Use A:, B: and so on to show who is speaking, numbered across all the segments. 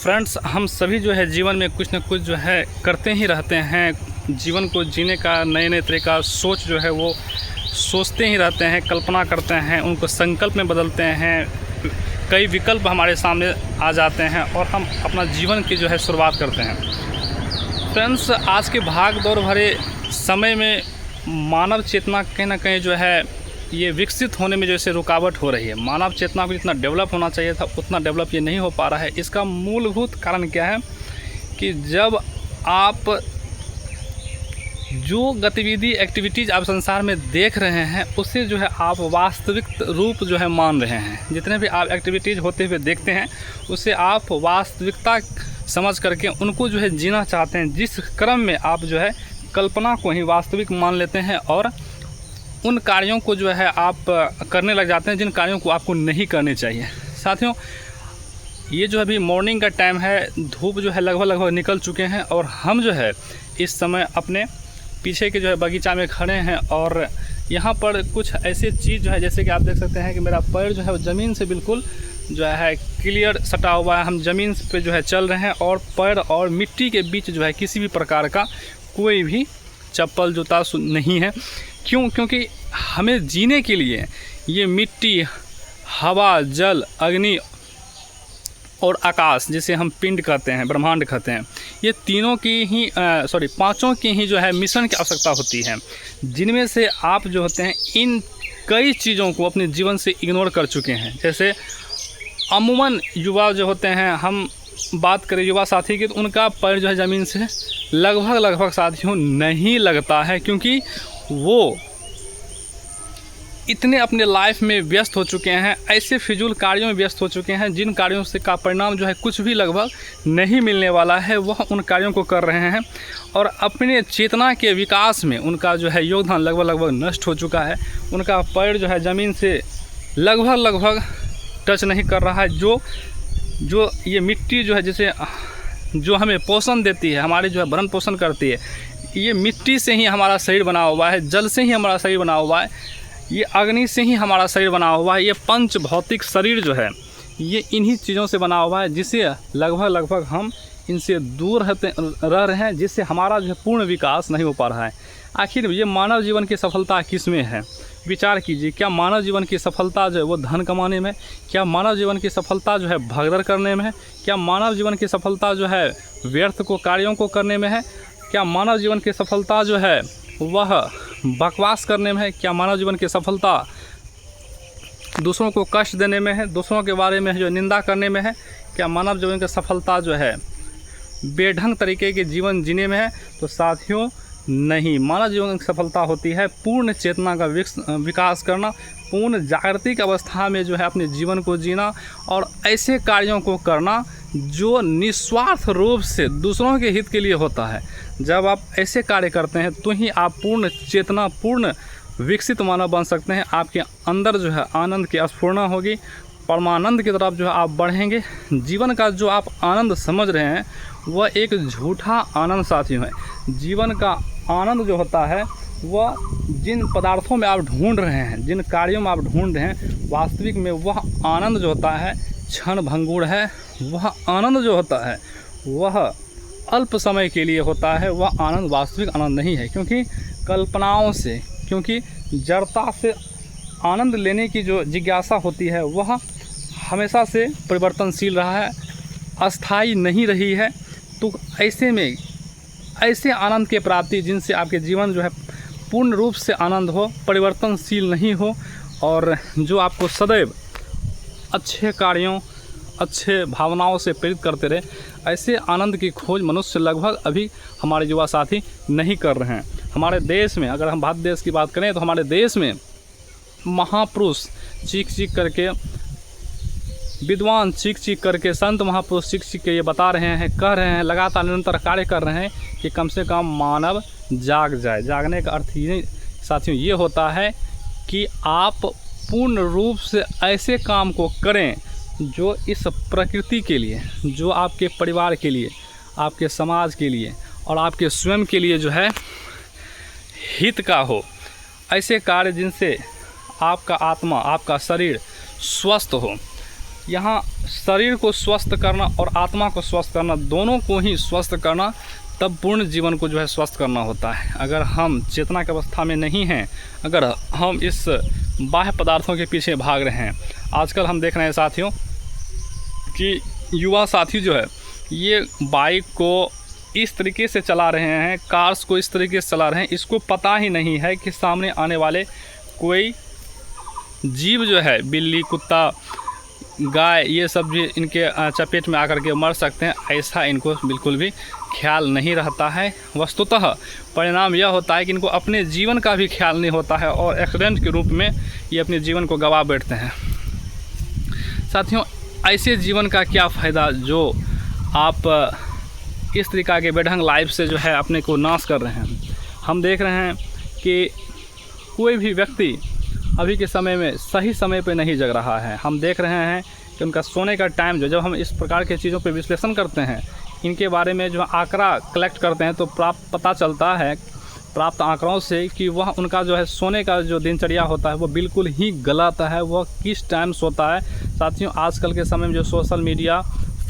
A: Friends, हम सभी जो है जीवन में कुछ न कुछ जो है करते ही रहते हैं। जीवन को जीने का नए नए तरीका सोच जो है वो सोचते ही रहते हैं, कल्पना करते हैं, उनको संकल्प में बदलते हैं। कई विकल्प हमारे सामने आ जाते हैं और हम अपना जीवन की जो है शुरुआत करते हैं। फ्रेंड्स, आज के भाग दौड़ भरे समय में मानव चेतना कहीं ना कहीं जो है ये विकसित होने में जैसे रुकावट हो रही है। मानव चेतना को जितना डेवलप होना चाहिए था उतना डेवलप ये नहीं हो पा रहा है। इसका मूलभूत कारण क्या है कि जब आप जो गतिविधि एक्टिविटीज़ आप संसार में देख रहे हैं उसे जो है आप वास्तविक रूप जो है मान रहे हैं। जितने भी आप एक्टिविटीज़ होते हुए देखते हैं उसे आप वास्तविकता समझ करके उनको जो है जीना चाहते हैं। जिस क्रम में आप जो है कल्पना को ही वास्तविक मान लेते हैं और उन कार्यों को जो है आप करने लग जाते हैं जिन कार्यों को आपको नहीं करने चाहिए। साथियों, ये जो अभी मॉर्निंग का टाइम है, धूप जो है लगभग निकल चुके हैं और हम जो है इस समय अपने पीछे के जो है बगीचा में खड़े हैं और यहाँ पर कुछ ऐसे चीज़ जो है जैसे कि आप देख सकते हैं कि मेरा पैर जो है वो ज़मीन से बिल्कुल जो है क्लियर सटा हुआ है। हम ज़मीन पे जो है चल रहे हैं और पैर और मिट्टी के बीच जो है किसी भी प्रकार का कोई भी चप्पल जूता नहीं है। क्योंकि हमें जीने के लिए ये मिट्टी, हवा, जल, अग्नि और आकाश, जिसे हम पिंड कहते हैं, ब्रह्मांड कहते हैं, ये तीनों की ही पांचों की ही जो है मिश्रण की आवश्यकता होती है। जिनमें से आप जो होते हैं इन कई चीज़ों को अपने जीवन से इग्नोर कर चुके हैं। जैसे अमूमन युवा जो होते हैं, हम बात करें युवा साथी की, तो उनका पैर जो है ज़मीन से लगभग साथियों नहीं लगता है, क्योंकि वो इतने अपने लाइफ में व्यस्त हो चुके हैं, ऐसे फिजूल कार्यों में व्यस्त हो चुके हैं जिन कार्यों से का परिणाम जो है कुछ भी लगभग नहीं मिलने वाला है, वह उन कार्यों को कर रहे हैं और अपने चेतना के विकास में उनका जो है योगदान लगभग नष्ट हो चुका है। उनका पैर जो है ज़मीन से लगभग टच नहीं कर रहा है। जो ये मिट्टी जो है जैसे जो हमें पोषण देती है, हमारे जो है भरण पोषण करती है, ये मिट्टी से ही हमारा शरीर बना हुआ है, जल से ही हमारा शरीर बना हुआ है, ये अग्नि से ही हमारा शरीर बना हुआ है। ये पंच भौतिक शरीर जो है ये इन्हीं चीज़ों से बना हुआ है, जिससे लगभग हम इनसे दूर रह रहे हैं, जिससे हमारा जो है पूर्ण विकास नहीं हो पा रहा है। आखिर ये मानव जीवन की सफलता किस में है? विचार कीजिए। क्या मानव जीवन की सफलता जो है वो धन कमाने में? क्या मानव जीवन की सफलता जो है भगदड़ करने में है? क्या मानव जीवन की सफलता जो है व्यर्थ को कार्यों को करने में है? क्या मानव जीवन की सफलता जो है वह बकवास करने में है? क्या मानव जीवन की सफलता दूसरों को कष्ट देने में है, दूसरों के बारे में जो निंदा करने में है? क्या मानव जीवन की सफलता जो है बेढंग तरीके के जीवन जीने में है? तो साथियों, नहीं। मानव जीवन की सफलता होती है पूर्ण चेतना का विकास करना, पूर्ण जागृतिक अवस्था में जो है अपने जीवन को जीना और ऐसे कार्यों को करना जो निस्वार्थ रूप से दूसरों के हित के लिए होता है। जब आप ऐसे कार्य करते हैं तो ही आप पूर्ण चेतना, पूर्ण विकसित मानव बन सकते हैं। आपके अंदर जो है आनंद की स्फुरना होगी, परमानंद की तरफ जो है आप बढ़ेंगे। जीवन का जो आप आनंद समझ रहे हैं वह एक झूठा आनंद साथियों है। जीवन का आनंद जो होता है वह जिन पदार्थों में आप ढूंढ रहे हैं, जिन कार्यों में आप ढूंढ रहे हैं, वास्तविक में वह आनंद जो होता है क्षण भंगुर है। वह आनंद जो होता है वह अल्प समय के लिए होता है, वह आनंद वास्तविक आनंद नहीं है। क्योंकि कल्पनाओं से, क्योंकि जड़ता से आनंद लेने की जो जिज्ञासा होती है वह हमेशा से परिवर्तनशील रहा है, अस्थाई नहीं रही है। तो ऐसे में ऐसे आनंद के प्राप्ति जिनसे आपके जीवन जो है पूर्ण रूप से आनंद हो, परिवर्तनशील नहीं हो और जो आपको सदैव अच्छे कार्यों, अच्छे भावनाओं से प्रेरित करते रहे, ऐसे आनंद की खोज मनुष्य लगभग अभी हमारे युवा साथी नहीं कर रहे हैं। हमारे देश में, अगर हम भारत देश की बात करें तो हमारे देश में महापुरुष चीख करके, विद्वान चीख करके, संत महापुरुष चीख के ये बता रहे हैं, कह रहे हैं, लगातार निरंतर कार्य कर रहे हैं कि कम से कम मानव जाग जाए। जागने का अर्थ ये साथियों ये होता है कि आप पूर्ण रूप से ऐसे काम को करें जो इस प्रकृति के लिए, जो आपके परिवार के लिए, आपके समाज के लिए और आपके स्वयं के लिए जो है हित का हो। ऐसे कार्य जिनसे आपका आत्मा, आपका शरीर स्वस्थ हो। यहाँ शरीर को स्वस्थ करना और आत्मा को स्वस्थ करना, दोनों को ही स्वस्थ करना, तब पूर्ण जीवन को जो है स्वस्थ करना होता है। अगर हम चेतना की अवस्था में नहीं हैं, अगर हम इस बाह्य पदार्थों के पीछे भाग रहे हैं, आजकल हम देख रहे हैं साथियों कि युवा साथी जो है ये बाइक को इस तरीके से चला रहे हैं, कार्स को इस तरीके से चला रहे हैं, इसको पता ही नहीं है कि सामने आने वाले कोई जीव जो है, बिल्ली, कुत्ता, गाय, ये सब भी इनके चपेट में आकर के मर सकते हैं। ऐसा इनको बिल्कुल भी ख्याल नहीं रहता है। वस्तुतः परिणाम यह होता है कि इनको अपने जीवन का भी ख्याल नहीं होता है और एक्सीडेंट के रूप में ये अपने जीवन को गंवा बैठते हैं। साथियों, ऐसे जीवन का क्या फ़ायदा जो आप इस तरीक़ा के बेढंग लाइफ से जो है अपने को नाश कर रहे हैं। हम देख रहे हैं कि कोई भी व्यक्ति अभी के समय में सही समय पे नहीं जग रहा है। हम देख रहे हैं कि उनका सोने का टाइम जो, जब हम इस प्रकार के चीज़ों पे विश्लेषण करते हैं, इनके बारे में जो आंकड़ा कलेक्ट करते हैं, तो पता चलता है प्राप्त आंकड़ों से कि वह उनका जो है सोने का जो दिनचर्या होता है वो बिल्कुल ही गलत है। वह किस टाइम सोता है। साथियों, आजकल के समय में जो सोशल मीडिया,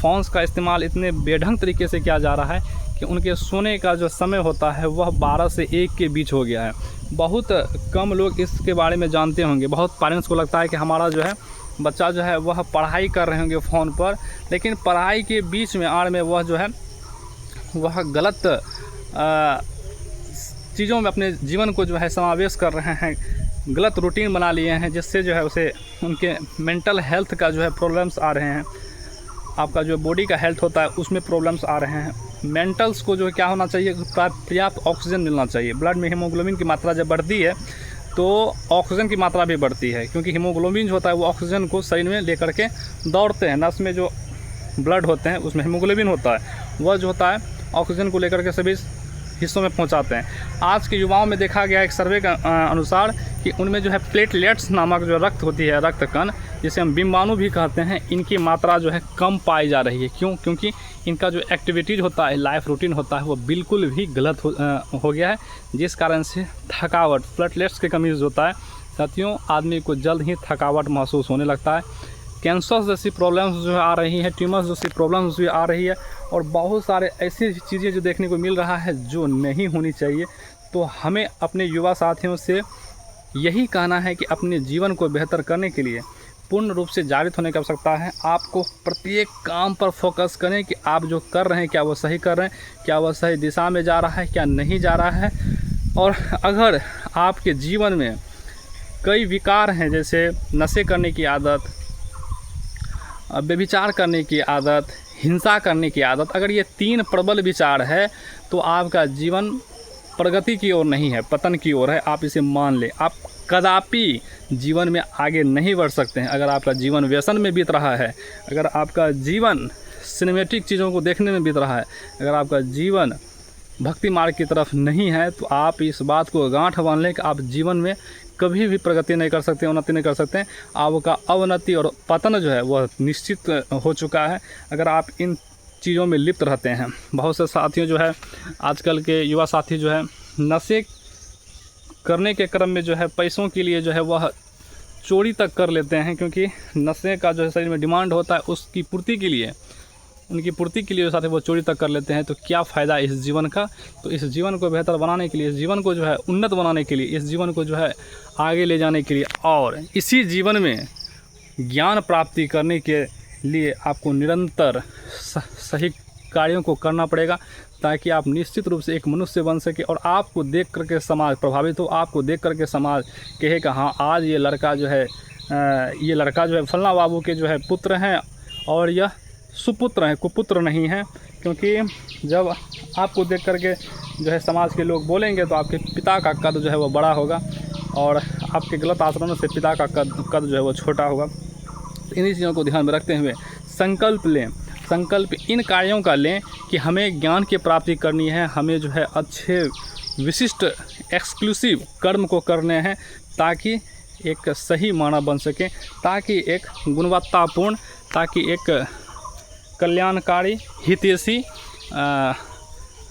A: फ़ोन्स का इस्तेमाल इतने बेढंग तरीके से किया जा रहा है कि उनके सोने का जो समय होता है वह 12 से 1 के बीच हो गया है। बहुत कम लोग इसके बारे में जानते होंगे। बहुत पेरेंट्स को लगता है कि हमारा जो है बच्चा जो है वह पढ़ाई कर रहे होंगे फ़ोन पर, लेकिन पढ़ाई के बीच में आड़ में वह जो है वह गलत चीज़ों में अपने जीवन को जो है समावेश कर रहे हैं, गलत रूटीन बना लिए हैं, जिससे जो है उसे उनके मेंटल हेल्थ का जो है प्रॉब्लम्स आ रहे हैं। आपका जो बॉडी का हेल्थ होता है उसमें प्रॉब्लम्स आ रहे हैं। मेंटल्स को जो क्या होना चाहिए, पर्याप्त ऑक्सीजन मिलना चाहिए। ब्लड में हीमोग्लोबिन की मात्रा जब बढ़ती है तो ऑक्सीजन की मात्रा भी बढ़ती है, क्योंकि हीमोग्लोबिन जो होता है वो ऑक्सीजन को शरीर में लेकर के दौड़ते हैं। नस में जो ब्लड होते हैं उसमें हीमोग्लोबिन होता है, वह जो होता है ऑक्सीजन को लेकर के सभी हिस्सों में पहुंचाते हैं। आज के युवाओं में देखा गया एक सर्वे का अनुसार कि उनमें जो है प्लेटलेट्स नामक जो रक्त होती है, रक्त कण, जिसे हम बिम्बाणु भी कहते हैं, इनकी मात्रा जो है कम पाई जा रही है। क्यों? क्योंकि इनका जो एक्टिविटीज़ होता है, लाइफ रूटीन होता है, वो बिल्कुल भी गलत हो गया है, जिस कारण से थकावट, प्लेटलेट्स की कमी होता है। साथियों, आदमी को जल्द ही थकावट महसूस होने लगता है। कैंसर जैसी प्रॉब्लम्स जो आ रही हैं, ट्यूमर्स जैसी प्रॉब्लम्स भी आ रही है, और बहुत सारे ऐसी चीज़ें जो देखने को मिल रहा है जो नहीं होनी चाहिए। तो हमें अपने युवा साथियों से यही कहना है कि अपने जीवन को बेहतर करने के लिए पूर्ण रूप से जागृत होने की आवश्यकता है। आपको प्रत्येक काम पर फोकस करें कि आप जो कर रहे हैं क्या वो सही कर रहे हैं, क्या वह सही दिशा में जा रहा है, क्या नहीं जा रहा है। और अगर आपके जीवन में कई विकार हैं, जैसे नशे करने की आदत, व्यभिचार करने की आदत, हिंसा करने की आदत, अगर ये 3 प्रबल विचार है तो आपका जीवन प्रगति की ओर नहीं है, पतन की ओर है। आप इसे मान लें। आप कदापि जीवन में आगे नहीं बढ़ सकते हैं। अगर आपका जीवन व्यसन में बीत रहा है, अगर आपका जीवन सिनेमेटिक चीज़ों को देखने में बीत रहा है, अगर आपका जीवन भक्ति मार्ग की तरफ नहीं है, तो आप इस बात को गांठ बांध लें कि आप जीवन में कभी भी प्रगति नहीं कर सकते, उन्नति नहीं कर सकते। आपका अवनति और पतन जो है वह निश्चित हो चुका है अगर आप इन चीज़ों में लिप्त रहते हैं। बहुत से साथियों जो है, आजकल के युवा साथी जो है, नशे करने के क्रम में जो है पैसों के लिए जो है वह चोरी तक कर लेते हैं, क्योंकि नशे का जो है शरीर में डिमांड होता है, उसकी पूर्ति के लिए, उनकी पूर्ति के लिए साथ वो चोरी तक कर लेते हैं। तो क्या फ़ायदा इस जीवन का? तो इस जीवन को बेहतर बनाने के लिए, इस जीवन को जो है उन्नत बनाने के लिए, इस जीवन को जो है आगे ले जाने के लिए, और इसी जीवन में ज्ञान प्राप्ति करने के लिए आपको निरंतर सही कार्यों को करना पड़ेगा, ताकि आप निश्चित रूप से एक मनुष्य बन सके और आपको देख करके समाज प्रभावित हो, आपको देख करके समाज कहे कि हाँ, आज ये लड़का जो है फलना बाबू के जो है पुत्र हैं और यह सुपुत्र हैं, कुपुत्र नहीं हैं। क्योंकि जब आपको देख करके जो है समाज के लोग बोलेंगे तो आपके पिता का कद जो है वो बड़ा होगा और आपके गलत आचरणों से पिता का कद जो है वो छोटा होगा। तो इन्हीं चीज़ों को ध्यान में रखते हुए संकल्प लें, संकल्प इन कार्यों का लें कि हमें ज्ञान की प्राप्ति करनी है, हमें जो है अच्छे विशिष्ट एक्सक्लूसिव कर्म को करने हैं, ताकि एक सही मानव बन सके, ताकि एक गुणवत्तापूर्ण, ताकि एक कल्याणकारी, हितैषी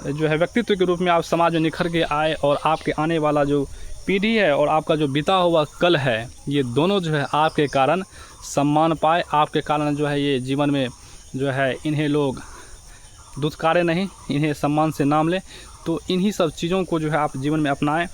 A: जो है व्यक्तित्व के रूप में आप समाज में निखर के आए, और आपके आने वाला जो पीढ़ी है और आपका जो बीता हुआ कल है, ये दोनों जो है आपके कारण सम्मान पाए, आपके कारण जो है ये जीवन में जो है इन्हें लोग दुत्कारे नहीं, इन्हें सम्मान से नाम लें। तो इन्हीं सब चीज़ों को जो है आप जीवन में अपनाएं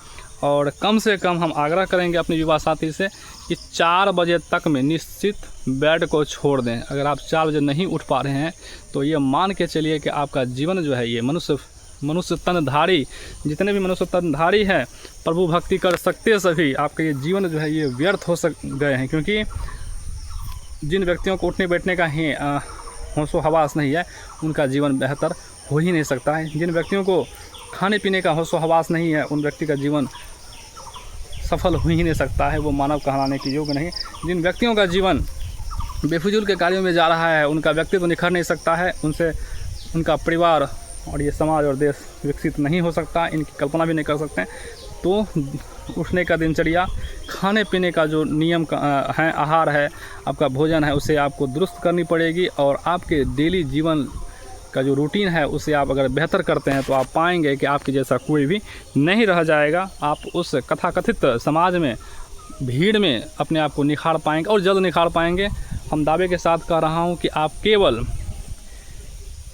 A: और कम से कम हम आग्रह करेंगे अपने युवा साथी से कि 4 बजे तक में निश्चित बेड को छोड़ दें। अगर आप 4 बजे नहीं उठ पा रहे हैं तो ये मान के चलिए कि आपका जीवन जो है ये मनुष्य तनधारी, जितने भी मनुष्य तनधारी हैं, प्रभु भक्ति कर सकते सभी, आपका ये जीवन जो है ये व्यर्थ हो गए हैं। क्योंकि जिन व्यक्तियों को उठने बैठने का ही होशो हवास नहीं है, उनका जीवन बेहतर हो ही नहीं सकता है। जिन व्यक्तियों को खाने पीने का होशो हवास नहीं है, उन व्यक्ति का जीवन सफल हो ही नहीं सकता है, वो मानव कहलाने के योग्य नहीं। जिन व्यक्तियों का जीवन बेफिजूल के कार्यों में जा रहा है, उनका व्यक्तित्व निखर नहीं सकता है, उनसे उनका परिवार और ये समाज और देश विकसित नहीं हो सकता, इनकी कल्पना भी नहीं कर सकते हैं। तो उठने का दिनचर्या, खाने पीने का जो नियम है, आहार है, आपका भोजन है, उसे आपको दुरुस्त करनी पड़ेगी। और आपके डेली जीवन का जो रूटीन है उसे आप अगर बेहतर करते हैं तो आप पाएंगे कि आपके जैसा कोई भी नहीं रह जाएगा। आप उस कथाकथित समाज में, भीड़ में अपने आप को निखार पाएंगे और जल्द निखार पाएंगे। हम दावे के साथ कह रहा हूँ कि आप केवल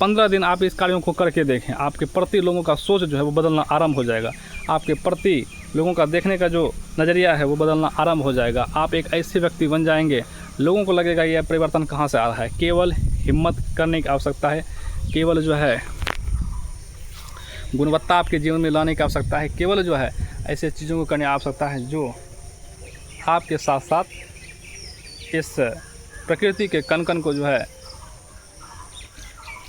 A: 15 दिन आप इस कार्यों को करके देखें, आपके प्रति लोगों का सोच जो है वो बदलना आरंभ हो जाएगा। आपके प्रति लोगों का देखने का जो नज़रिया है वो बदलना आरंभ हो जाएगा। आप एक ऐसे व्यक्ति बन जाएंगे, लोगों को लगेगा यह परिवर्तन कहाँ से आ रहा है। केवल हिम्मत करने की आवश्यकता है, केवल जो है गुणवत्ता आपके जीवन में लाने की आवश्यकता है, केवल जो है ऐसे चीज़ों को करने की आवश्यकता है जो आपके साथ साथ इस प्रकृति के कण कण को जो है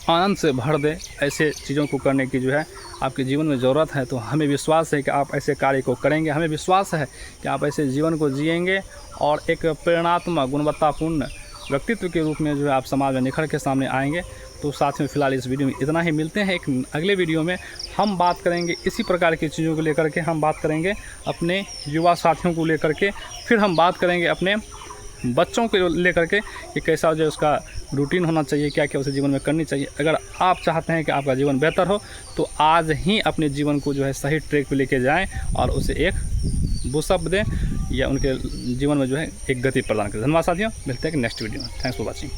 A: आनंद से भर दे। ऐसे चीज़ों को करने की जो है आपके जीवन में ज़रूरत है। तो हमें विश्वास है कि आप ऐसे कार्य को करेंगे, हमें विश्वास है कि आप ऐसे जीवन को जिएंगे और एक प्रेरणात्मक गुणवत्तापूर्ण व्यक्तित्व के रूप में जो है आप समाज में निखर के सामने आएंगे। तो साथ में फ़िलहाल इस वीडियो में इतना ही। मिलते हैं एक अगले वीडियो में, हम बात करेंगे इसी प्रकार की चीज़ों को लेकर के, हम बात करेंगे अपने युवा साथियों को लेकर के, फिर हम बात करेंगे अपने बच्चों को लेकर के कि कैसा जो उसका रूटीन होना चाहिए, क्या क्या उसे जीवन में करनी चाहिए। अगर आप चाहते हैं कि आपका जीवन बेहतर हो तो आज ही अपने जीवन को जो है सही ट्रैक पे लेके जाएं और उसे एक बूस्टअप दें या उनके जीवन में जो है एक गति प्रदान करें। धन्यवाद साथियों, मिलते हैं नेक्स्ट वीडियो में। Thanks for watching.